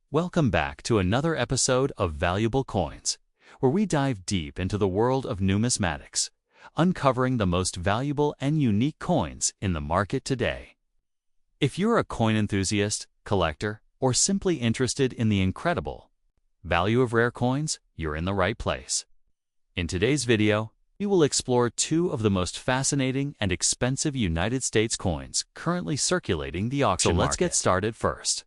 Welcome back to another episode of Valuable Coins, where we dive deep into the world of numismatics, uncovering the most valuable and unique coins in the market today. If you're a coin enthusiast, collector, or simply interested in the incredible value of rare coins, you're in the right place. In today's video, we will explore two of the most fascinating and expensive United States coins currently circulating the auction market. So let's get started first.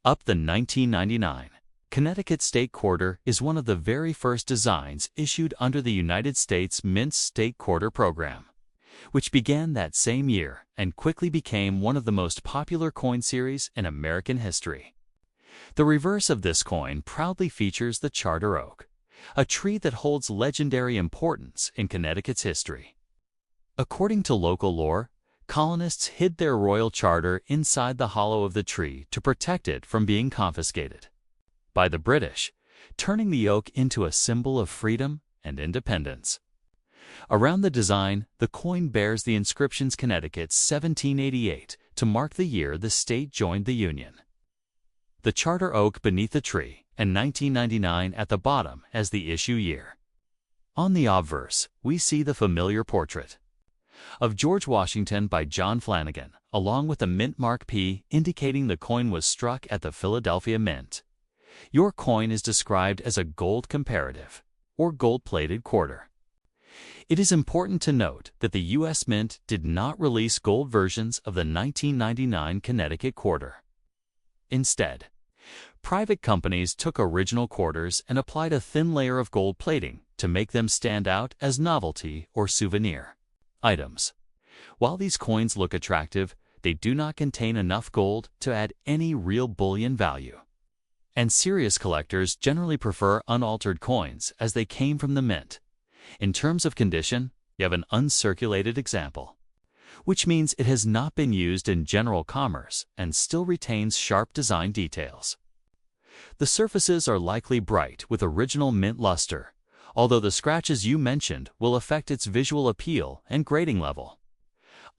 Up the 1999 Connecticut State Quarter is one of the very first designs issued under the United States Mint's State Quarter program, which began that same year and quickly became one of the most popular coin series in American history. The reverse of this coin proudly features the charter oak, a tree that holds legendary importance in Connecticut's history. According to local lore, colonists hid their royal charter inside the hollow of the tree to protect it from being confiscated by the British, turning the oak into a symbol of freedom and independence. Around the design, the coin bears the inscriptions Connecticut 1788 to mark the year the state joined the Union. The charter oak beneath the tree, and 1999 at the bottom as the issue year. On the obverse, we see the familiar portrait of George Washington by John Flanagan, along with a mint mark P indicating the coin was struck at the Philadelphia Mint. Your coin is described as a gold comparative, or gold-plated quarter. It is important to note that the U.S. Mint did not release gold versions of the 1999 Connecticut Quarter. Instead, private companies took original quarters and applied a thin layer of gold plating to make them stand out as novelty or souvenir items. While these coins look attractive, they do not contain enough gold to add any real bullion value. And serious collectors generally prefer unaltered coins as they came from the mint. In terms of condition, you have an uncirculated example, which means it has not been used in general commerce and still retains sharp design details. The surfaces are likely bright with original mint luster, although the scratches you mentioned will affect its visual appeal and grading level.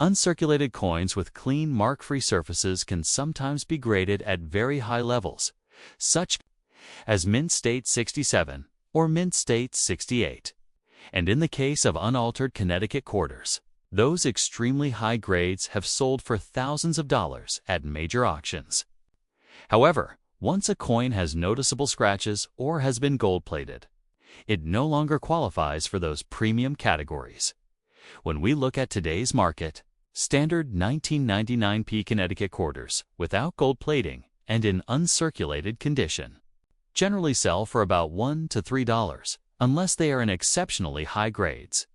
Uncirculated coins with clean mark-free surfaces can sometimes be graded at very high levels, such as Mint State 67 or Mint State 68. And in the case of unaltered Connecticut quarters, those extremely high grades have sold for thousands of dollars at major auctions. However, once a coin has noticeable scratches or has been gold-plated, it no longer qualifies for those premium categories. When we look at today's market, standard 1999 P Connecticut quarters without gold plating and in uncirculated condition generally sell for about $1 to $3, unless they are in exceptionally high grades.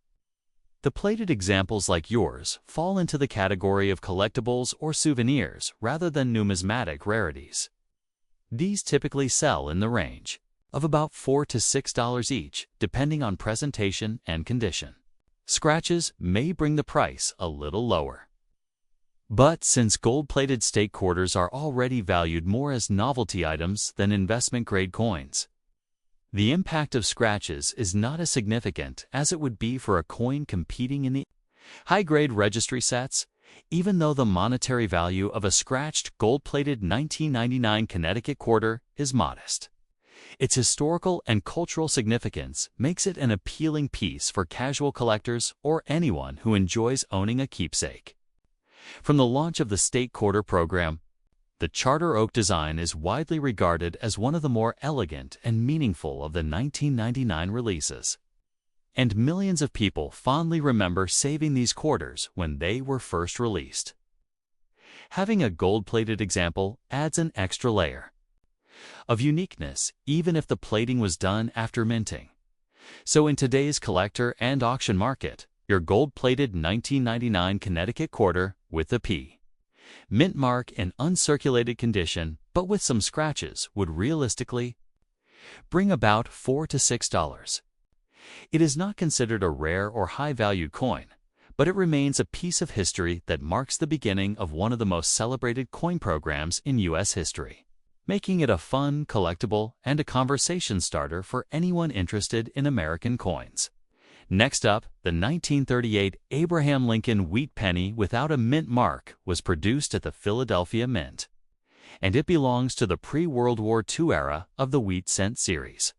The plated examples like yours fall into the category of collectibles or souvenirs rather than numismatic rarities. These typically sell in the range of about $4 to $6 each, depending on presentation and condition. Scratches may bring the price a little lower. But since gold-plated state quarters are already valued more as novelty items than investment-grade coins, the impact of scratches is not as significant as it would be for a coin competing in the high-grade registry sets, even though the monetary value of a scratched gold-plated 1999 Connecticut quarter is modest. Its historical and cultural significance makes it an appealing piece for casual collectors or anyone who enjoys owning a keepsake. From the launch of the State Quarter program, the charter oak design is widely regarded as one of the more elegant and meaningful of the 1999 releases. And millions of people fondly remember saving these quarters when they were first released. Having a gold-plated example adds an extra layer of uniqueness, even if the plating was done after minting. So in today's collector and auction market, your gold-plated 1999 Connecticut quarter with the P mint mark in uncirculated condition but with some scratches would realistically bring about $4 to $6. It is not considered a rare or high-valued coin, but it remains a piece of history that marks the beginning of one of the most celebrated coin programs in U.S. history, making it a fun, collectible, and a conversation starter for anyone interested in American coins. Next up, the 1938 Abraham Lincoln wheat penny without a mint mark was produced at the Philadelphia Mint. and it belongs to the pre-World War II era of the wheat cent series.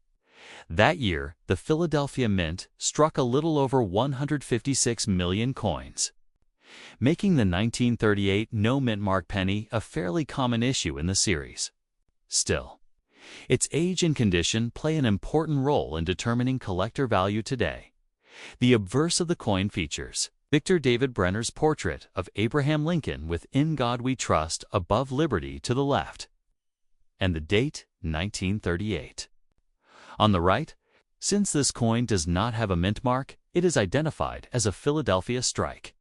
That year, the Philadelphia Mint struck a little over 156 million coins, making the 1938 no-mint mark penny a fairly common issue in the series. Still, its age and condition play an important role in determining collector value today. The obverse of the coin features Victor David Brenner's portrait of Abraham Lincoln with "In God We Trust" above Liberty to the left, and the date 1938. On the right, since this coin does not have a mint mark, it is identified as a Philadelphia strike.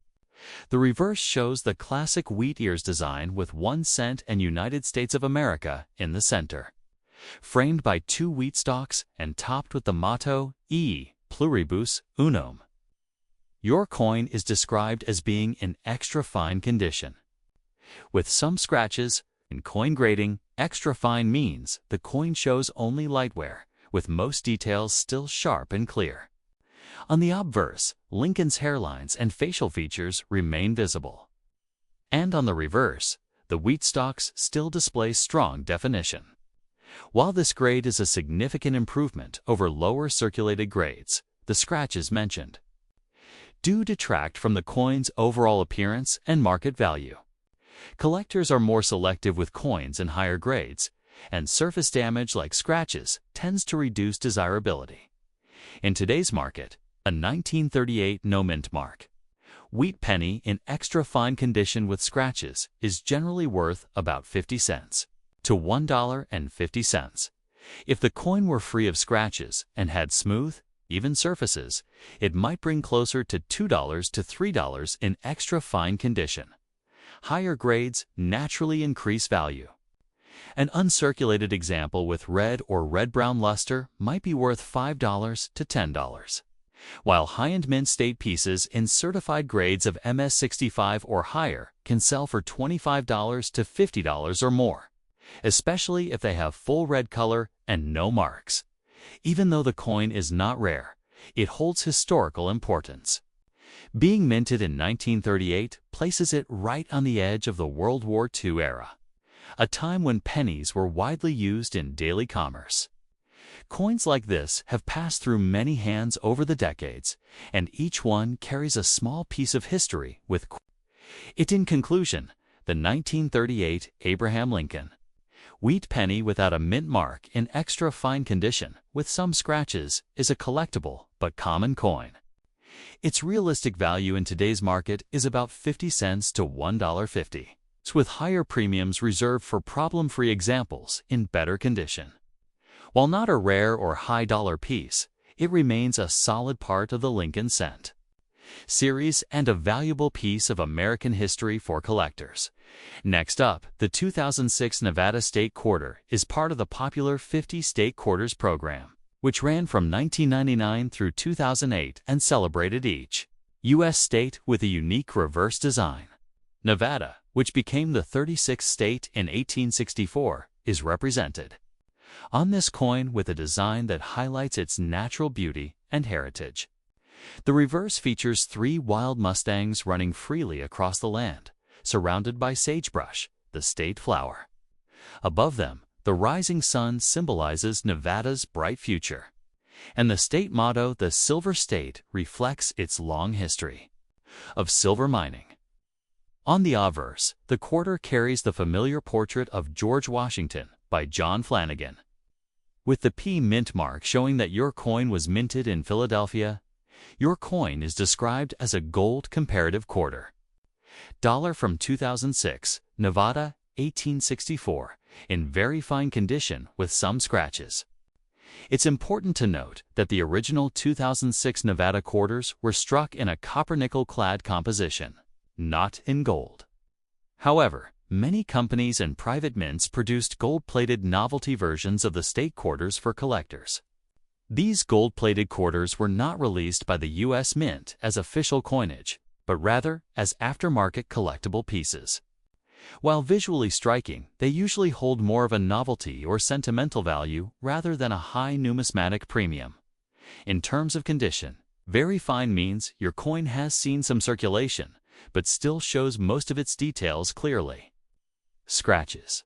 The reverse shows the classic wheat ears design with 1 cent and United States of America in the center, framed by 2 wheat stalks and topped with the motto "E pluribus unum." Your coin is described as being in extra fine condition, with some scratches. In coin grading, extra fine means the coin shows only light wear, with most details still sharp and clear. On the obverse, Lincoln's hairlines and facial features remain visible. And on the reverse, the wheat stalks still display strong definition. While this grade is a significant improvement over lower circulated grades, the scratches mentioned do detract from the coin's overall appearance and market value. Collectors are more selective with coins in higher grades, and surface damage like scratches tends to reduce desirability. In today's market, a 1938 no-mint mark wheat penny in extra fine condition with scratches is generally worth about 50 cents to $1.50. If the coin were free of scratches and had smooth, even surfaces, it might bring closer to $2 to $3 in extra fine condition. Higher grades naturally increase value. An uncirculated example with red or red-brown luster might be worth $5 to $10, while high-end mint state pieces in certified grades of MS65 or higher can sell for $25 to $50 or more, especially if they have full red color and no marks. Even though the coin is not rare, it holds historical importance. Being minted in 1938 places it right on the edge of the World War II era, a time when pennies were widely used in daily commerce. Coins like this have passed through many hands over the decades, and each one carries a small piece of history with it. In conclusion, the 1938 Abraham Lincoln wheat penny without a mint mark in extra fine condition with some scratches is a collectible but common coin. Its realistic value in today's market is about 50 cents to $1.50, with higher premiums reserved for problem-free examples in better condition. While not a rare or high-dollar piece, it remains a solid part of the Lincoln cent series and a valuable piece of American history for collectors. Next up, the 2006 Nevada State Quarter is part of the popular 50 State Quarters program, which ran from 1999 through 2008 and celebrated each U.S. state with a unique reverse design. Nevada, which became the 36th state in 1864, is represented on this coin with a design that highlights its natural beauty and heritage. The reverse features 3 wild mustangs running freely across the land, surrounded by sagebrush, the state flower. Above them, the rising sun symbolizes Nevada's bright future, and the state motto, "The Silver State," reflects its long history of silver mining. On the obverse, the quarter carries the familiar portrait of George Washington by John Flanagan, with the P mint mark showing that your coin was minted in Philadelphia. Your coin is described as a gold comparative quarter. Dollar from 2006, Nevada, 1864, in very fine condition with some scratches. It's important to note that the original 2006 Nevada quarters were struck in a copper-nickel-clad composition, not in gold. However, many companies and private mints produced gold-plated novelty versions of the state quarters for collectors. These gold-plated quarters were not released by the U.S. Mint as official coinage, but rather as aftermarket collectible pieces. While visually striking, they usually hold more of a novelty or sentimental value rather than a high numismatic premium. In terms of condition, very fine means your coin has seen some circulation, but still shows most of its details clearly. Scratches.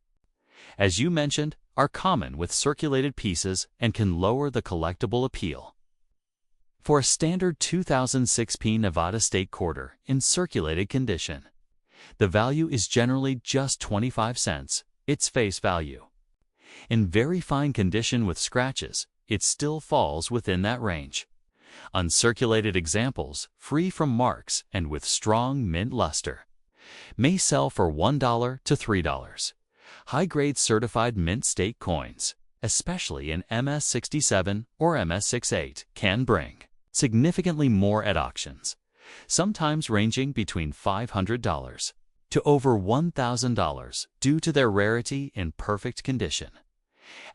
as you mentioned, are common with circulated pieces and can lower the collectible appeal. For a standard 2006 Nevada State Quarter in circulated condition, the value is generally just 25 cents, its face value. In very fine condition with scratches, it still falls within that range. Uncirculated examples, free from marks and with strong mint luster, may sell for $1 to $3. High-grade certified mint state coins, especially in MS67 or MS68, can bring significantly more at auctions, sometimes ranging between $500 to over $1,000 due to their rarity in perfect condition.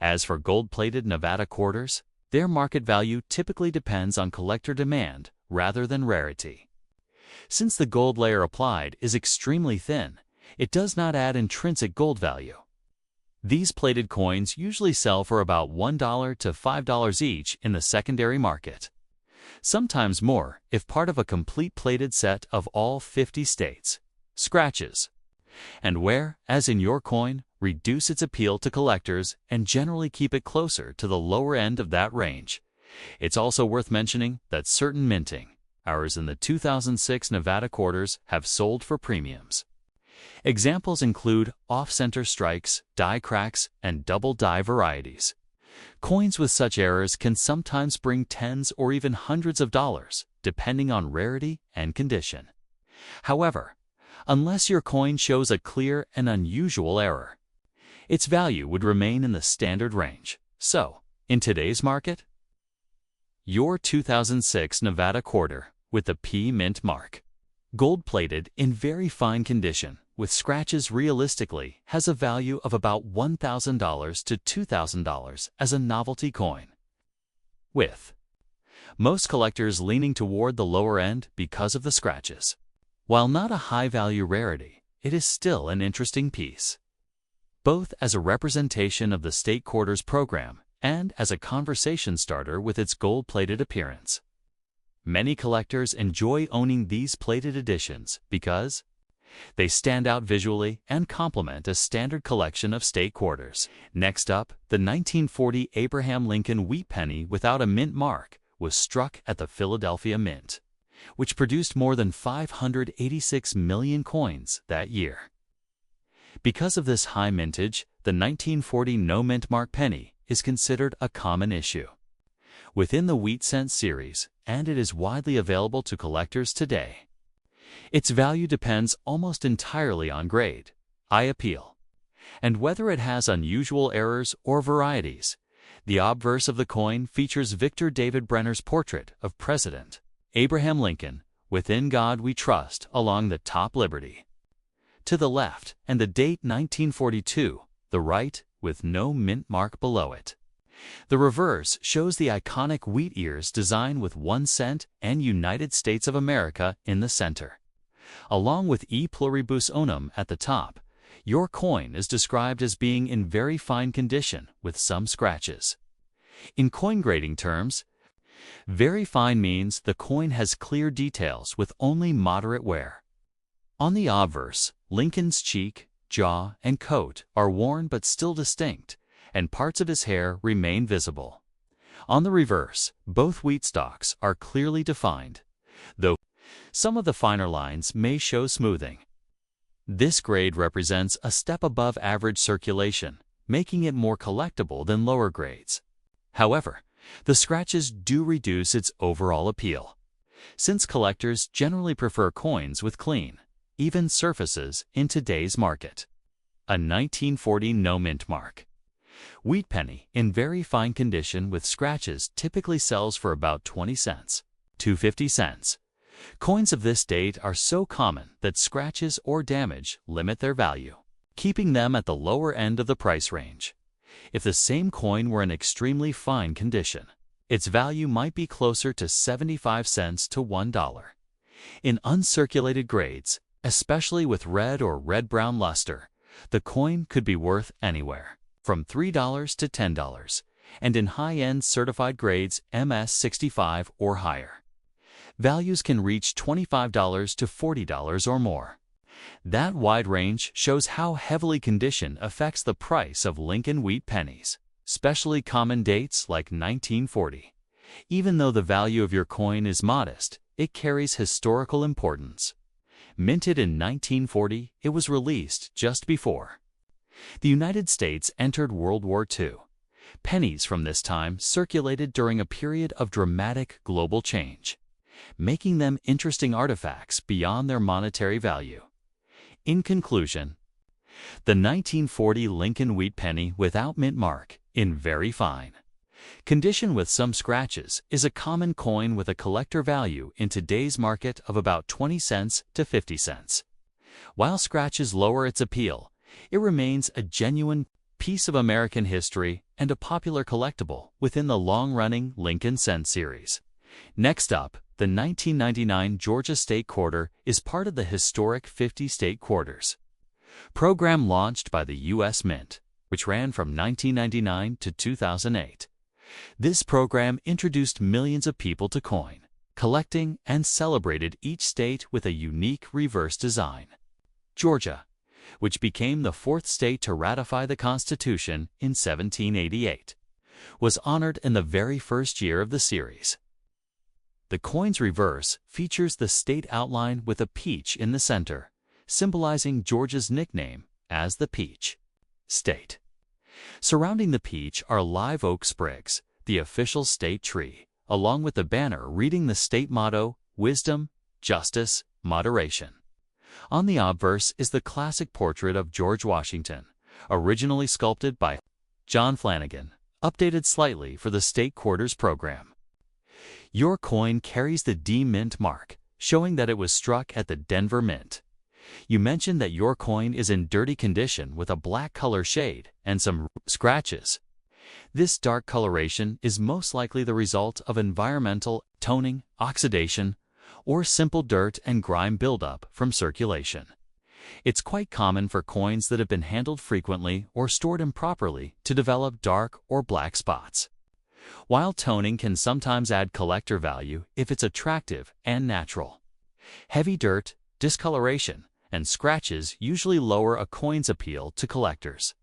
As for gold-plated Nevada quarters, their market value typically depends on collector demand rather than rarity. Since the gold layer applied is extremely thin, it does not add intrinsic gold value. These plated coins usually sell for about $1 to $5 each in the secondary market, sometimes more if part of a complete plated set of all 50 states. Scratches, and where, as in your coin, reduce its appeal to collectors and generally keep it closer to the lower end of that range. It's also worth mentioning that certain minting, ours in the 2006 Nevada quarters, have sold for premiums. Examples include off-center strikes, die cracks, and double die varieties. Coins with such errors can sometimes bring tens or even hundreds of dollars, depending on rarity and condition. However, unless your coin shows a clear and unusual error, its value would remain in the standard range. So, in today's market, your 2006 Nevada quarter with the P Mint mark, gold-plated in very fine condition with scratches, realistically has a value of about $1,000 to $2,000 as a novelty coin, with most collectors leaning toward the lower end because of the scratches. While not a high-value rarity, it is still an interesting piece, both as a representation of the state quarters program and as a conversation starter with its gold-plated appearance. Many collectors enjoy owning these plated editions because they stand out visually and complement a standard collection of state quarters. Next up, the 1940 Abraham Lincoln wheat penny without a mint mark was struck at the Philadelphia Mint, which produced more than 586 million coins that year. Because of this high mintage, the 1940 no mint mark penny is considered a common issue within the wheat cent series, and it is widely available to collectors today. Its value depends almost entirely on grade, eye appeal, and whether it has unusual errors or varieties. The obverse of the coin features Victor David Brenner's portrait of President Abraham Lincoln, "Within God We Trust," along the top liberty to the left, and the date 1942, the right, with no mint mark below it. The reverse shows the iconic wheat ears design with 1 cent and United States of America in the center, along with E pluribus unum at the top. Your coin is described as being in very fine condition with some scratches. In coin grading terms, very fine means the coin has clear details with only moderate wear. On the obverse, Lincoln's cheek, jaw, and coat are worn but still distinct, and parts of his hair remain visible. On the reverse, both wheat stalks are clearly defined, though some of the finer lines may show smoothing. This grade represents a step above average circulation, making it more collectible than lower grades. However, the scratches do reduce its overall appeal, since collectors generally prefer coins with clean, even surfaces in today's market. A 1940 no mint mark wheat penny in very fine condition with scratches typically sells for about 20 cents to 50 cents. Coins of this date are so common that scratches or damage limit their value, keeping them at the lower end of the price range. If the same coin were in extremely fine condition, its value might be closer to 75 cents to $1. In uncirculated grades, especially with red or red-brown luster, the coin could be worth anywhere from $3 to $10, and in high-end certified grades MS65 or higher, values can reach $25 to $40 or more. That wide range shows how heavily condition affects the price of Lincoln wheat pennies, especially common dates like 1940. Even though the value of your coin is modest, it carries historical importance. Minted in 1940, it was released just before the United States entered World War II. Pennies from this time circulated during a period of dramatic global change, making them interesting artifacts beyond their monetary value. In conclusion, the 1940 Lincoln wheat penny without mint mark, in very fine condition with some scratches, is a common coin with a collector value in today's market of about 20 cents to 50 cents. While scratches lower its appeal, it remains a genuine piece of American history and a popular collectible within the long-running Lincoln Cent series. Next up, the 1999 Georgia State Quarter is part of the historic 50 State Quarters program launched by the U.S. Mint, which ran from 1999 to 2008. This program introduced millions of people to coin collecting and celebrated each state with a unique reverse design. Georgia, which became the fourth state to ratify the Constitution in 1788, was honored in the very first year of the series. The coin's reverse features the state outline with a peach in the center, symbolizing Georgia's nickname as the Peach State. Surrounding the peach are live oak sprigs, the official state tree, along with the banner reading the state motto, Wisdom, Justice, Moderation. On the obverse is the classic portrait of George Washington, originally sculpted by John Flanagan, updated slightly for the State Quarters program. Your coin carries the D Mint mark, showing that it was struck at the Denver Mint. You mentioned that your coin is in dirty condition with a black color shade and some scratches. This dark coloration is most likely the result of environmental toning, oxidation, or simple dirt and grime buildup from circulation. It's quite common for coins that have been handled frequently or stored improperly to develop dark or black spots. While toning can sometimes add collector value if it's attractive and natural, heavy dirt, discoloration, and scratches usually lower a coin's appeal to collectors.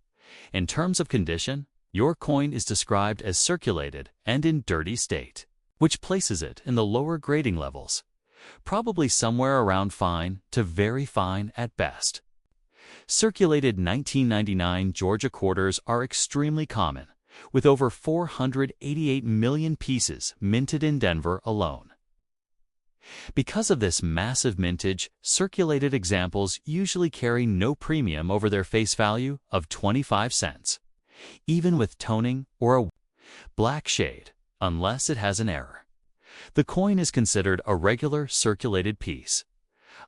In terms of condition, your coin is described as circulated and in dirty state, which places it in the lower grading levels, probably somewhere around fine to very fine at best. Circulated 1999 Georgia quarters are extremely common, with over 488 million pieces minted in Denver alone. Because of this massive mintage, circulated examples usually carry no premium over their face value of 25 cents, even with toning or a black shade, unless it has an error. The coin is considered a regular circulated piece.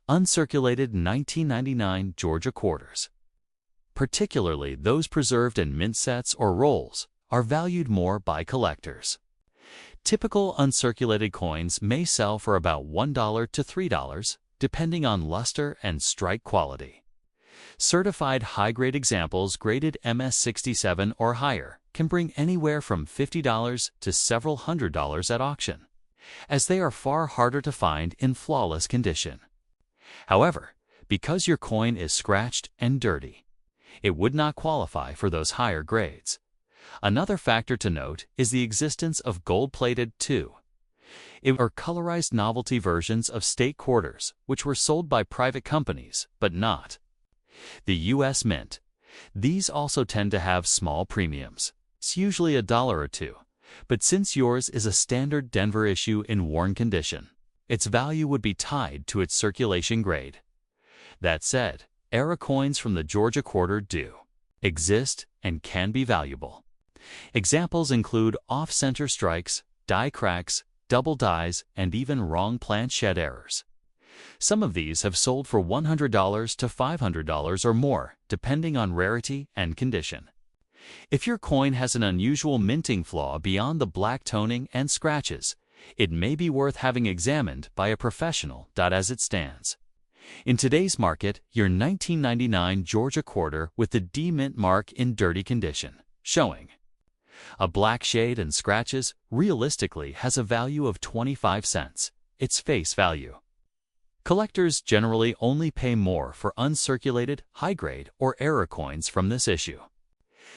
Uncirculated 1999 Georgia quarters, particularly those preserved in mint sets or rolls, are valued more by collectors. Typical uncirculated coins may sell for about $1 to $3, depending on luster and strike quality. Certified high-grade examples graded MS67 or higher can bring anywhere from $50 to several $100s at auction, as they are far harder to find in flawless condition. However, because your coin is scratched and dirty, it would not qualify for those higher grades. Another factor to note is the existence of gold-plated or colorized novelty versions of state quarters, which were sold by private companies, but not the U.S. Mint. These also tend to have small premiums. It's usually $1 or $2, but since yours is a standard Denver issue in worn condition, its value would be tied to its circulation grade. That said, era coins from the Georgia quarter do exist and can be valuable. Examples include off-center strikes, die cracks, double dies, and even wrong plant shed errors. Some of these have sold for $100 to $500 or more, depending on rarity and condition. If your coin has an unusual minting flaw beyond the black toning and scratches, it may be worth having examined by a professional. As it stands, in today's market, your 1999 Georgia quarter with the D Mint mark in dirty condition, showing a black shade and scratches, realistically has a value of 25 cents, its face value. Collectors generally only pay more for uncirculated, high-grade, or error coins from this issue.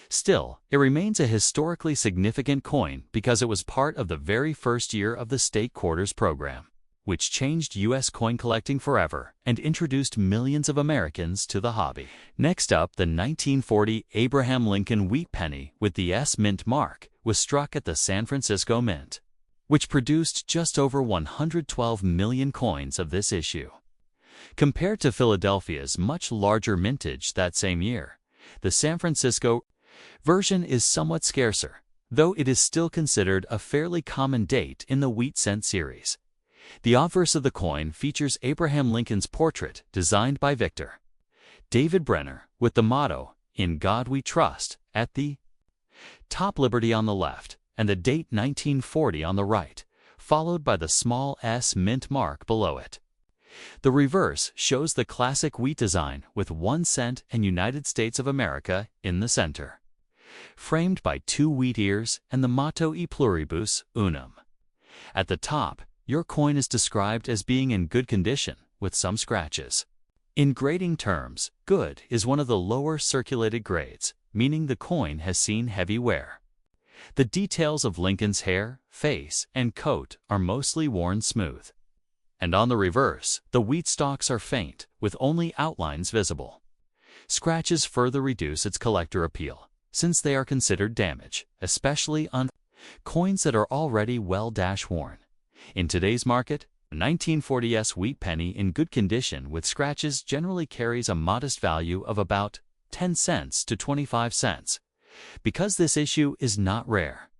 Still, it remains a historically significant coin because it was part of the very first year of the State Quarters program, which changed U.S. coin collecting forever and introduced millions of Americans to the hobby. Next up, the 1940 Abraham Lincoln wheat penny with the S Mint mark was struck at the San Francisco Mint, which produced just over 112 million coins of this issue. Compared to Philadelphia's much larger mintage that same year, the San Francisco version is somewhat scarcer, though it is still considered a fairly common date in the wheat cent series. The obverse of the coin features Abraham Lincoln's portrait designed by Victor David Brenner with the motto, "In God We Trust," at the top, Liberty on the left, and the date 1940 on the right, followed by the small S Mint mark below it. The reverse shows the classic wheat design with 1 cent and United States of America in the center, framed by 2 wheat ears and the motto E pluribus unum. At the top, your coin is described as being in good condition with some scratches. In grading terms, good is one of the lower circulated grades, meaning the coin has seen heavy wear. The details of Lincoln's hair, face, and coat are mostly worn smooth. And on the reverse, the wheat stalks are faint, with only outlines visible. Scratches further reduce its collector appeal, since they are considered damage, especially on coins that are already well worn. In today's market, a 1940s wheat penny in good condition with scratches generally carries a modest value of about 10 cents to 25 cents, because this issue is not rare.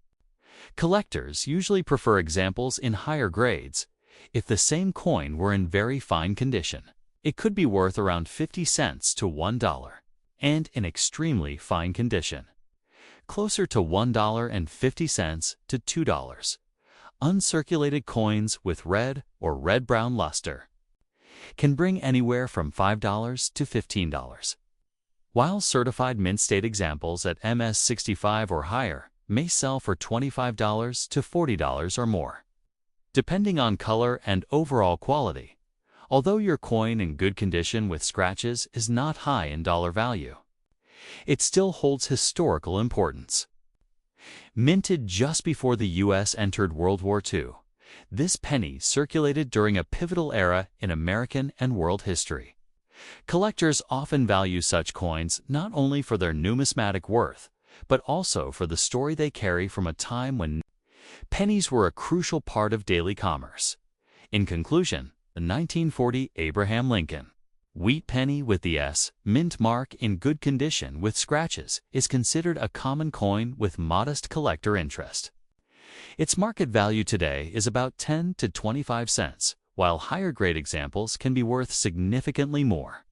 Collectors usually prefer examples in higher grades. If the same coin were in very fine condition, it could be worth around 50 cents to $1, and in extremely fine condition, closer to $1.50 to $2. Uncirculated coins with red or red-brown luster can bring anywhere from $5 to $15, while certified mint state examples at MS65 or higher may sell for $25 to $40 or more, depending on color and overall quality. Although your coin in good condition with scratches is not high in dollar value, it still holds historical importance. Minted just before the U.S. entered World War II, this penny circulated during a pivotal era in American and world history. Collectors often value such coins not only for their numismatic worth, but also for the story they carry from a time when pennies were a crucial part of daily commerce. In conclusion, the 1940 Abraham Lincoln wheat penny with the S Mint mark in good condition with scratches is considered a common coin with modest collector interest. Its market value today is about 10 to 25 cents, while higher grade examples can be worth significantly more.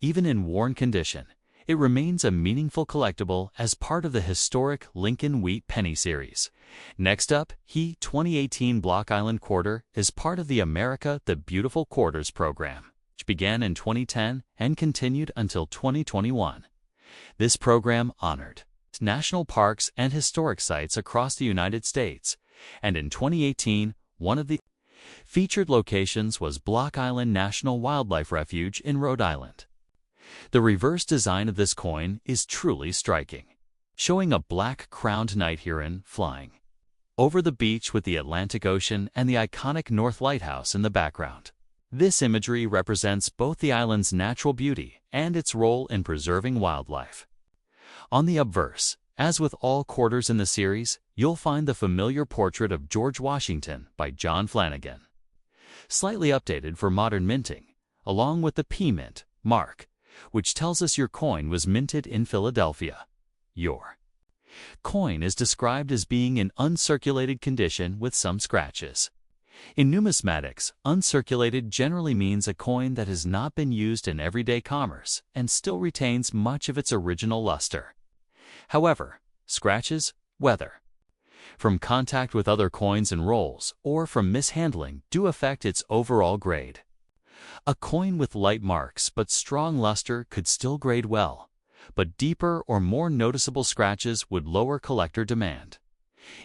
Even in worn condition, it remains a meaningful collectible as part of the historic Lincoln Wheat Penny series. Next up, the 2018 Block Island Quarter is part of the America the Beautiful Quarters program, which began in 2010 and continued until 2021. This program honored national parks and historic sites across the United States, and in 2018, one of the featured locations was Block Island National Wildlife Refuge in Rhode Island. The reverse design of this coin is truly striking, showing a black-crowned night heron flying over the beach with the Atlantic Ocean and the iconic North Lighthouse in the background. This imagery represents both the island's natural beauty and its role in preserving wildlife. On the obverse, as with all quarters in the series, you'll find the familiar portrait of George Washington by John Flanagan, slightly updated for modern minting, along with the P Mint mark, which tells us your coin was minted in Philadelphia. Your coin is described as being in uncirculated condition with some scratches. In numismatics, uncirculated generally means a coin that has not been used in everyday commerce and still retains much of its original luster. However, scratches, whether from contact with other coins and rolls or from mishandling, do affect its overall grade. A coin with light marks but strong luster could still grade well, but deeper or more noticeable scratches would lower collector demand.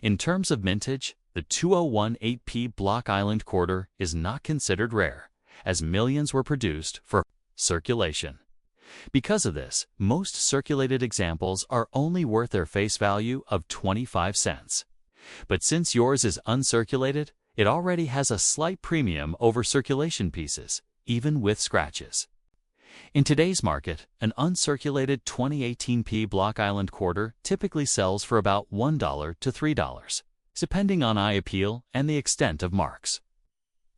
In terms of mintage, the 2018 Block Island Quarter is not considered rare, as millions were produced for circulation. Because of this, most circulated examples are only worth their face value of 25 cents. But since yours is uncirculated, it already has a slight premium over circulation pieces, even with scratches. In today's market, an uncirculated 2018p Block Island quarter typically sells for about $1 to $3, depending on eye appeal and the extent of marks.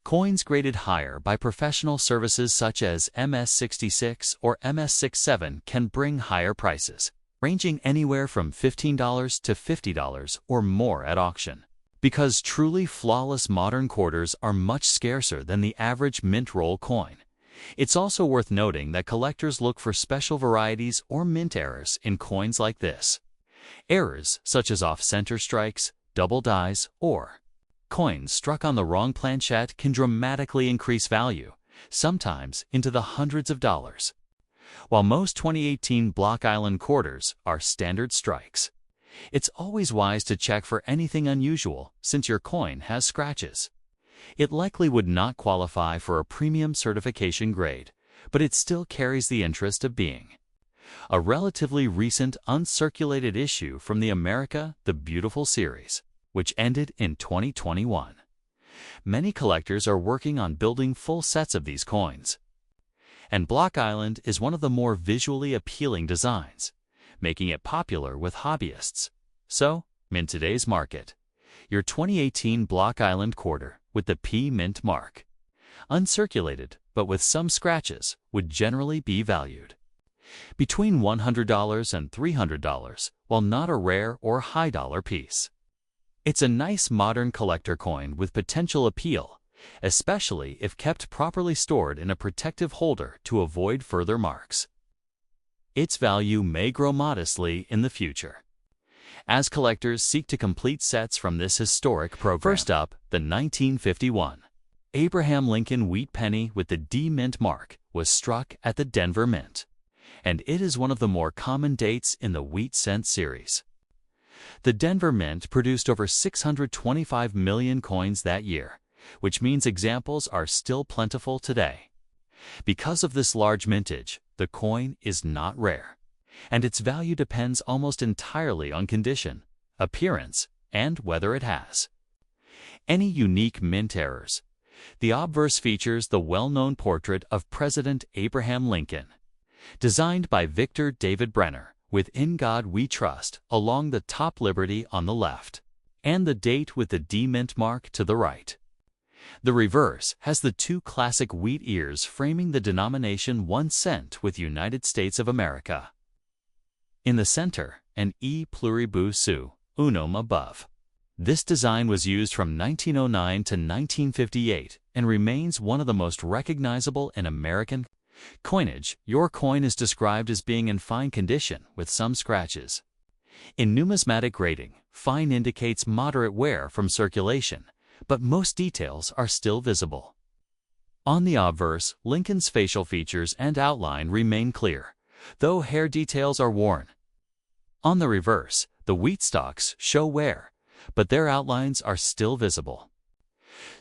Coins graded higher by professional services such as MS66 or MS67 can bring higher prices, ranging anywhere from $15 to $50 or more at auction. Because truly flawless modern quarters are much scarcer than the average mint roll coin, it's also worth noting that collectors look for special varieties or mint errors in coins like this. Errors such as off-center strikes, double dies, or coins struck on the wrong planchette can dramatically increase value, sometimes into the hundreds of dollars. While most 2018 Block Island quarters are standard strikes, it's always wise to check for anything unusual since your coin has scratches. It likely would not qualify for a premium certification grade, but it still carries the interest of being a relatively recent uncirculated issue from the America the Beautiful series, which ended in 2021. Many collectors are working on building full sets of these coins, and Block Island is one of the more visually appealing designs, making it popular with hobbyists. So, in today's market, your 2018 Block Island quarter with the P Mint mark, uncirculated but with some scratches, would generally be valued between $100 and $300, while not a rare or high-dollar piece. It's a nice modern collector coin with potential appeal, especially if kept properly stored in a protective holder to avoid further marks. Its value may grow modestly in the future, as collectors seek to complete sets from this historic program. First up, the 1951 Abraham Lincoln wheat penny with the D Mint mark was struck at the Denver Mint, and it is one of the more common dates in the wheat cent series. The Denver Mint produced over 625 million coins that year, which means examples are still plentiful today. Because of this large mintage, the coin is not rare, and its value depends almost entirely on condition, appearance, and whether it has any unique mint errors. The obverse features the well-known portrait of President Abraham Lincoln, designed by Victor David Brenner, with "In God We Trust" along the top liberty on the left, and the date with the D Mint mark to the right. The reverse has the two classic wheat ears framing the denomination 1 cent with United States of America. In the center, an E pluribus seu, unum above. This design was used from 1909 to 1958 and remains one of the most recognizable in American coinage. Your coin is described as being in fine condition with some scratches. In numismatic grading, fine indicates moderate wear from circulation, but most details are still visible. On the obverse, Lincoln's facial features and outline remain clear, though hair details are worn. On the reverse, the wheat stalks show wear, but their outlines are still visible.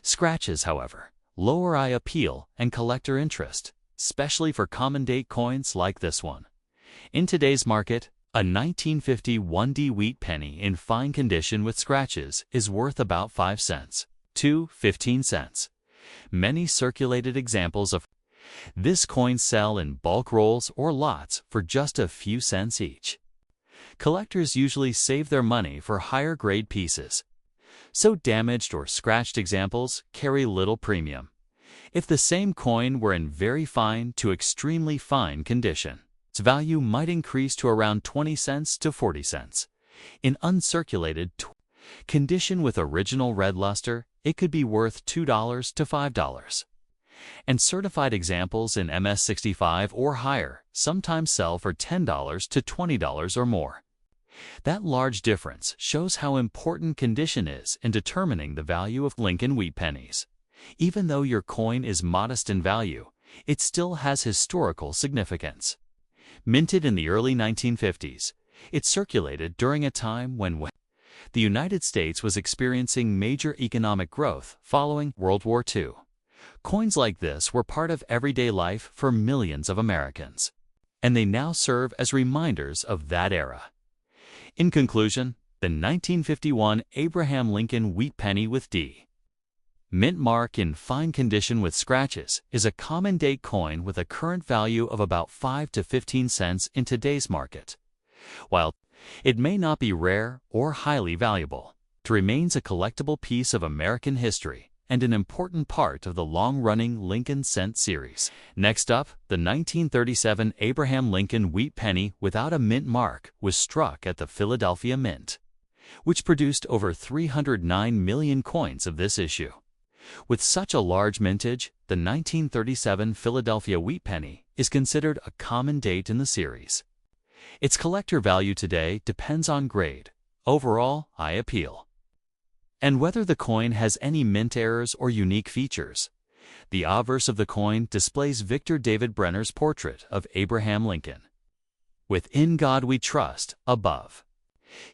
Scratches, however, lower eye appeal and collector interest, especially for common date coins like this one. In today's market, a 1950 1D wheat penny in fine condition with scratches is worth about 5 cents to 15 cents. Many circulated examples of this coin sell in bulk rolls or lots for just a few cents each. Collectors usually save their money for higher grade pieces, so damaged or scratched examples carry little premium. If the same coin were in very fine to extremely fine condition, its value might increase to around 20 cents to 40 cents. In uncirculated condition with original red luster, it could be worth $2 to $5. And certified examples in MS65 or higher sometimes sell for $10 to $20 or more. That large difference shows how important condition is in determining the value of Lincoln wheat pennies. Even though your coin is modest in value, it still has historical significance. Minted in the early 1950s, it circulated during a time when the United States was experiencing major economic growth following World War II. Coins like this were part of everyday life for millions of Americans, and they now serve as reminders of that era. In conclusion, the 1951 Abraham Lincoln Wheat Penny with D. Mint mark in fine condition with scratches is a common date coin with a current value of about 5 to 15 cents in today's market. While it may not be rare or highly valuable, it remains a collectible piece of American history and an important part of the long-running Lincoln Cent series. Next up, the 1937 Abraham Lincoln Wheat Penny without a mint mark was struck at the Philadelphia Mint, which produced over 309 million coins of this issue. With such a large mintage, the 1937 Philadelphia Wheat Penny is considered a common date in the series. Its collector value today depends on grade, overall eye appeal, and whether the coin has any mint errors or unique features. The obverse of the coin displays Victor David Brenner's portrait of Abraham Lincoln, with "In God We Trust" above,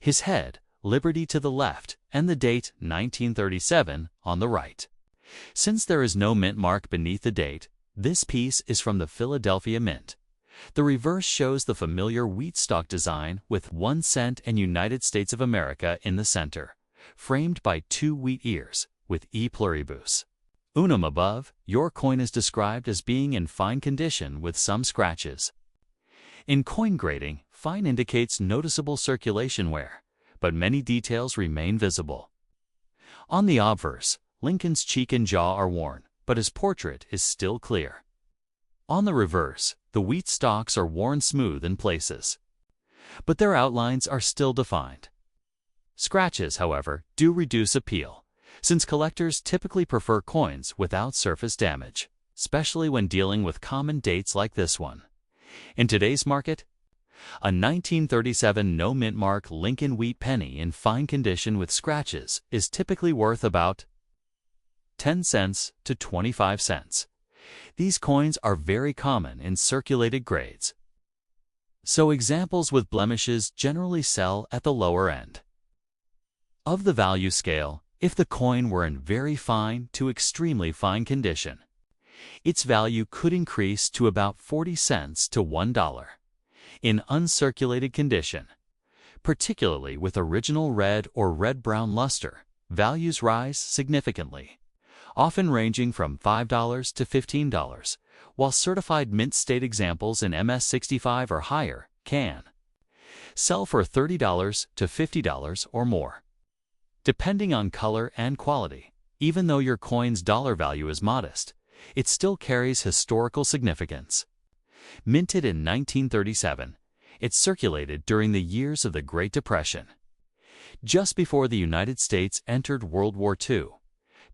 his head, Liberty, to the left, and the date 1937 on the right. Since there is no mint mark beneath the date, this piece is from the Philadelphia Mint. The reverse shows the familiar wheat stalk design with 1 cent and United States of America in the center, framed by 2 wheat ears with E pluribus unum above. Your coin is described as being in fine condition with some scratches. In coin grading, fine indicates noticeable circulation wear, but many details remain visible. On the obverse, Lincoln's cheek and jaw are worn, but his portrait is still clear. On the reverse, the wheat stalks are worn smooth in places, but their outlines are still defined. Scratches, however, do reduce appeal, since collectors typically prefer coins without surface damage, especially when dealing with common dates like this one. In today's market, a 1937 no mint mark Lincoln Wheat Penny in fine condition with scratches is typically worth about 10 cents to 25 cents. These coins are very common in circulated grades, so examples with blemishes generally sell at the lower end of the value scale. If the coin were in very fine to extremely fine condition, its value could increase to about 40 cents to $1. In uncirculated condition, particularly with original red or red-brown luster, values rise significantly, often ranging from $5 to $15, while certified mint state examples in MS-65 or higher can sell for $30 to $50 or more, depending on color and quality. Even though your coin's dollar value is modest, it still carries historical significance. Minted in 1937, it circulated during the years of the Great Depression. Just before the United States entered World War II,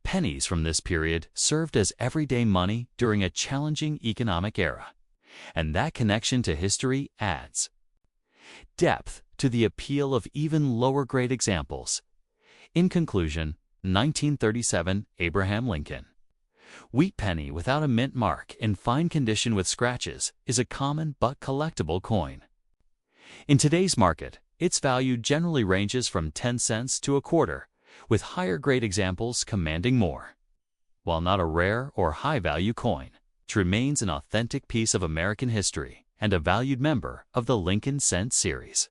pennies from this period served as everyday money during a challenging economic era, and that connection to history adds depth to the appeal of even lower-grade examples. In conclusion, 1937 Abraham Lincoln Wheat Penny without a mint mark in fine condition with scratches is a common but collectible coin. In today's market, its value generally ranges from 10 cents to a quarter, with higher-grade examples commanding more. While not a rare or high-value coin, it remains an authentic piece of American history and a valued member of the Lincoln Cent series.